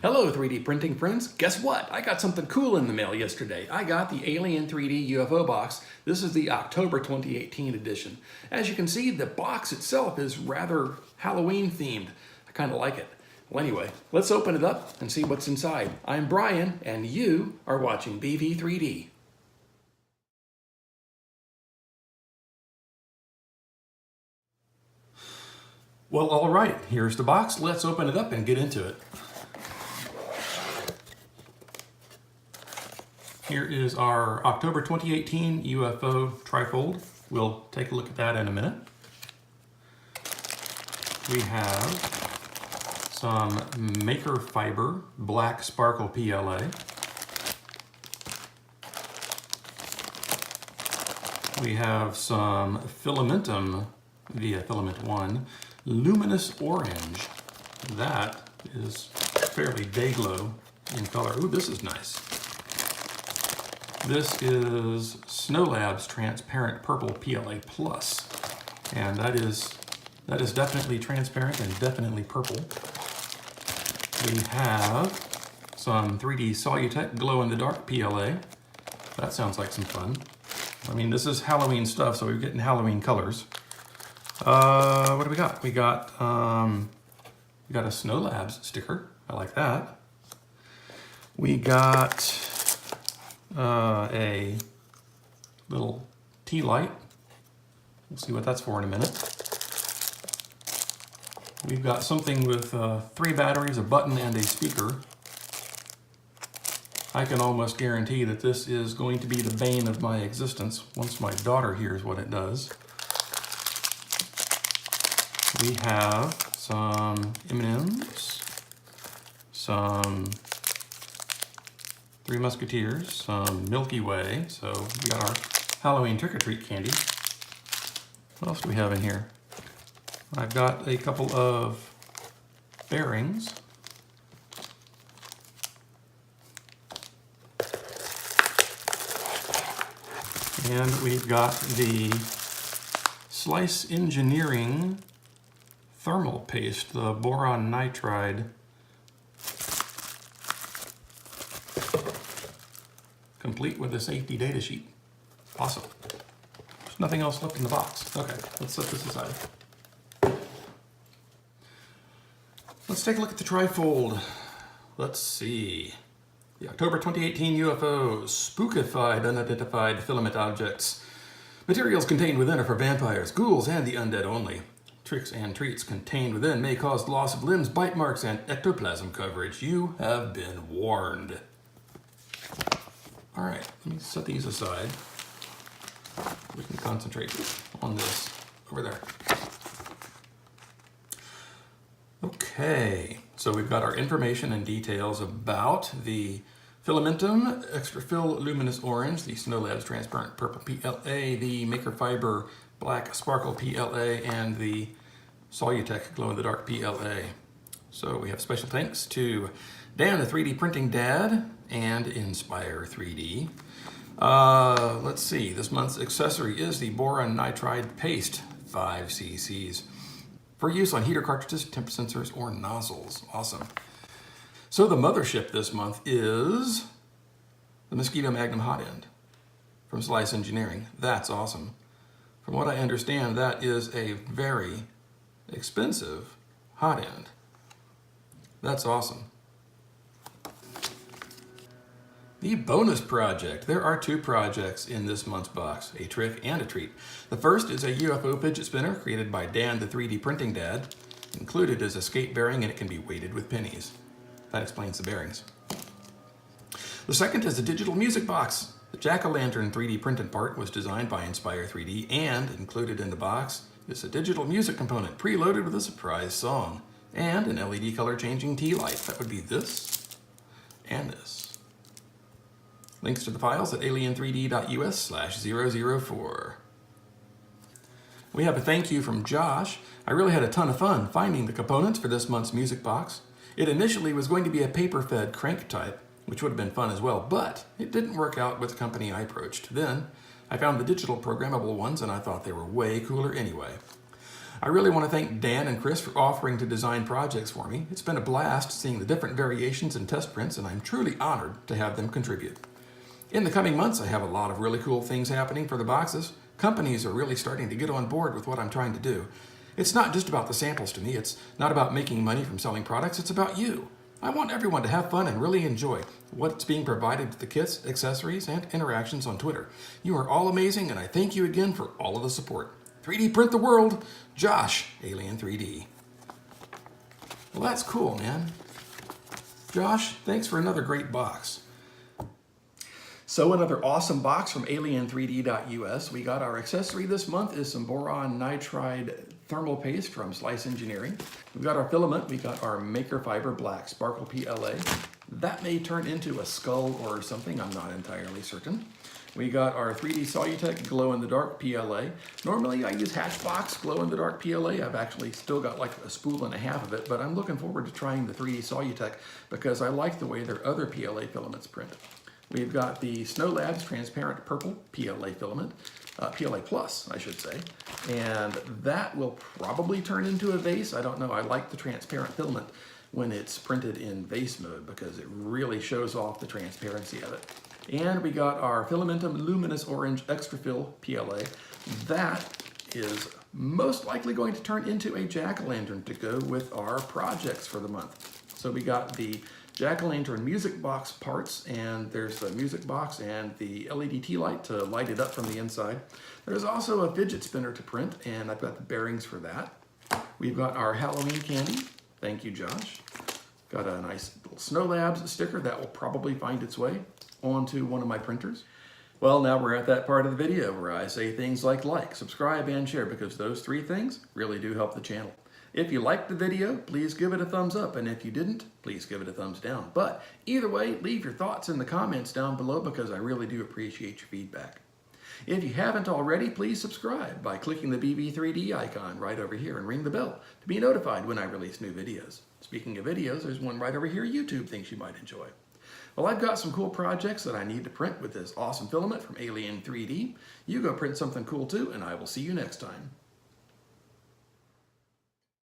Hello 3D printing friends. Guess what? I got something cool in the mail yesterday. I got the Alien3D UFO box. This is the October 2018 edition. As you can see, the box itself is rather Halloween themed. I kind of like it. Well anyway, let's open it up and see what's inside. I'm Brian and you are watching BV3D. Well, all right, here's the box. Let's open it up and get into it. Here is our October 2018 UFO trifold. We'll take a look at that in a minute. We have some Maker Fiber Black Sparkle PLA. We have some Filamentum via Filament 1 Luminous Orange. That is fairly day glow in color. Ooh, this is nice. This is Snow Labs Transparent Purple PLA Plus, and that is definitely transparent and definitely purple. We have some 3D Solutech Glow in the Dark PLA. That sounds like some fun. I mean, this is Halloween stuff, so we're getting Halloween colors. What do we got? We got a Snow Labs sticker. I like that. We got a little tea light. We'll see what that's for in a minute. We've got something with 3 batteries, a button, and a speaker. I can almost guarantee that this is going to be the bane of my existence once my daughter hears what it does. We have some M&Ms, some Three Musketeers, some Milky Way, so we got our Halloween trick-or-treat candy. What else do we have in here? I've got a couple of bearings. And we've got the Slice Engineering thermal paste, the boron nitride. Complete with a safety data sheet. Awesome. There's nothing else left in the box. Okay, let's set this aside. Let's take a look at the trifold. Let's see. The October 2018 UFO spookified unidentified filament objects. Materials contained within are for vampires, ghouls, and the undead only. Tricks and treats contained within may cause loss of limbs, bite marks, and ectoplasm coverage. You have been warned. All right, let me set these aside. We can concentrate on this over there. Okay, so we've got our information and details about the Filamentum Extra Fill Luminous Orange, the Snow Labs Transparent Purple PLA, the Maker Fiber Black Sparkle PLA, and the Solutech Glow in the Dark PLA. So we have special thanks to Dan, the 3D Printing Dad, and Inspire 3D. Let's see, this month's accessory is the boron nitride paste, 5 cc's, for use on heater cartridges, temp sensors, or nozzles. Awesome. So the mothership this month is the Mosquito Magnum Hot End from Slice Engineering. That's awesome. From what I understand, that is a very expensive hot end. That's awesome. The bonus project. There are 2 projects in this month's box, a trick and a treat. The first is a UFO fidget spinner created by Dan, the 3D Printing Dad. Included is a skate bearing, and it can be weighted with pennies. That explains the bearings. The second is a digital music box. The jack-o'-lantern 3D printed part was designed by Inspire 3D, and included in the box is a digital music component preloaded with a surprise song and an LED color changing tea light. That would be this and this. Links to the files at alien3d.us/004. We have a thank you from Josh. I really had a ton of fun finding the components for this month's music box. It initially was going to be a paper-fed crank type, which would have been fun as well, but it didn't work out with the company I approached. Then I found the digital programmable ones, and I thought they were way cooler anyway. I really want to thank Dan and Chris for offering to design projects for me. It's been a blast seeing the different variations and test prints, and I'm truly honored to have them contribute. In the coming months, I have a lot of really cool things happening for the boxes. Companies are really starting to get on board with what I'm trying to do. It's not just about the samples to me. It's not about making money from selling products. It's about you. I want everyone to have fun and really enjoy what's being provided with the kits, accessories, and interactions on Twitter. You are all amazing, and I thank you again for all of the support. 3D print the world, Josh, Alien3D. Well, that's cool, man. Josh, thanks for another great box. So another awesome box from Alien3D.us. We got our accessory this month is some boron nitride thermal paste from Slice Engineering. We've got our filament. We got our Maker Fiber Black Sparkle PLA. That may turn into a skull or something. I'm not entirely certain. We got our 3D Solutech glow-in-the-dark PLA. Normally I use Hatchbox glow-in-the-dark PLA. I've actually still got like a spool and a half of it, but I'm looking forward to trying the 3D Solutech because I like the way their other PLA filaments print. We've got the Snow Labs transparent purple PLA filament, PLA Plus, I should say, and that will probably turn into a vase. I don't know. I like the transparent filament when it's printed in vase mode because it really shows off the transparency of it. And we got our Filamentum Luminous Orange Extra Fill PLA. That is most likely going to turn into a jack-o'-lantern to go with our projects for the month. So we got the jack-o'-lantern music box parts, and there's the music box and the LED tea light to light it up from the inside. There's also a fidget spinner to print, and I've got the bearings for that. We've got our Halloween candy. Thank you, Josh. Got a nice little Snow Labs sticker that will probably find its way onto one of my printers. Well, now we're at that part of the video where I say things like, subscribe, and share, because those three things really do help the channel. If you liked the video, please give it a thumbs up, and if you didn't, please give it a thumbs down. But either way, leave your thoughts in the comments down below because I really do appreciate your feedback. If you haven't already, please subscribe by clicking the BB3D icon right over here and ring the bell to be notified when I release new videos. Speaking of videos, there's one right over here YouTube thinks you might enjoy. Well, I've got some cool projects that I need to print with this awesome filament from Alien3D. You go print something cool too, and I will see you next time.